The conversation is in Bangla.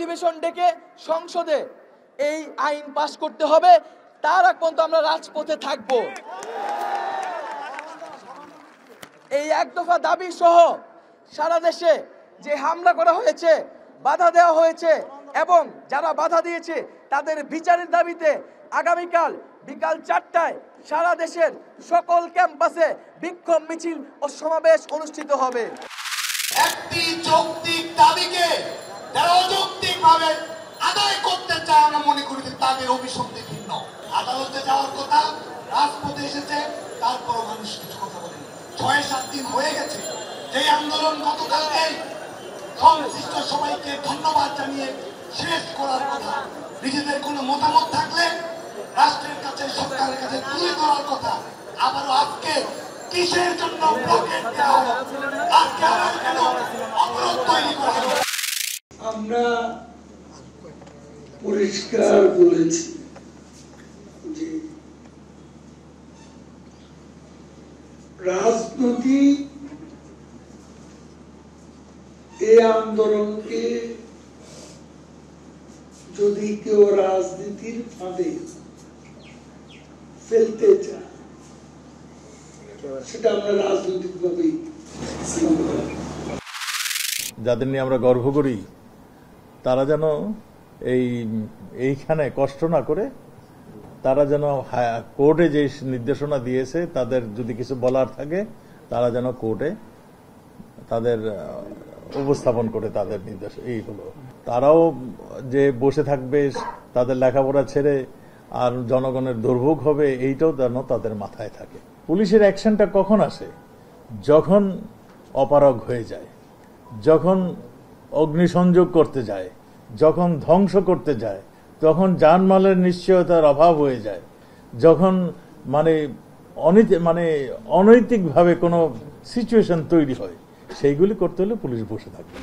অধিবেশন ডেকে সংসদে এই আইন পাস করতে হবে। তার আগ পর্যন্ত আমরা রাজপথে থাকব। এই এক দফা দাবি সহ সারা দেশে যে হামলা করা হয়েছে, বাধা দেওয়া হয়েছে এবং যারা বাধা দিয়েছে তাদের বিচারের দাবিতে আগামীকাল বিকাল 4টায় সারা দেশের সকল ক্যাম্পাসে বিক্ষোভ মিছিল ও সমাবেশ অনুষ্ঠিত হবে। একটি যৌক্তিক দাবিকে যারা অযৌক্তিকভাবে আদায় করতে চায়, আমরা মনে করি যে তাদের অভিসন্ধি ভিন্ন। আদালতে যাওয়ার কথা, রাজপথে এসেছে, তারপরও মানুষ কিছু কথা বলেন। 6-7 দিন হয়ে গেছে যে আন্দোলন গতকালকে সংশ্লিষ্ট সবাইকে ধন্যবাদ জানিয়ে শেষ করার কথা। নিজেদের কোনো মতামত থাকলে রাষ্ট্রের কাছে, সরকারের কাছে তুলে ধরার কথা। আবারও আজকে কিসের জন্য ব্লকেট দেওয়া হলো? আজকে আবার কেন অবরোধ তৈরি করা হলো? আমরা পরিষ্কার বলেছি যে রাজনৈতিক এই আন্দোলনকে যদি কেউ রাজনীতির ফাঁদে ফেলতে চায়, সেটা আমরা রাজনৈতিকভাবেই যাদের নিয়ে আমরা গর্ব করি তারা যেন এইখানে কষ্ট না করে, তারা যেন কোর্টে যে নির্দেশনা দিয়েছে তাদের যদি কিছু বলার থাকে তারা যেন কোর্টে তাদের উপস্থাপন করে তাদের নির্দেশ। এই হলো, তারাও যে বসে থাকবে তাদের লেখাপড়া ছেড়ে আর জনগণের দুর্ভোগ হবে, এইটাও যেন তাদের মাথায় থাকে। পুলিশের অ্যাকশনটা কখন আসে? যখন অপারগ হয়ে যায়, যখন অগ্নিসংযোগ করতে যায়, যখন ধ্বংস করতে যায়, তখন জানমালের নিশ্চয়তার অভাব হয়ে যায়, যখন অনৈতিকভাবে কোনো সিচুয়েশন তৈরি হয়, সেইগুলি করতে হলে পুলিশ বসে থাকবে।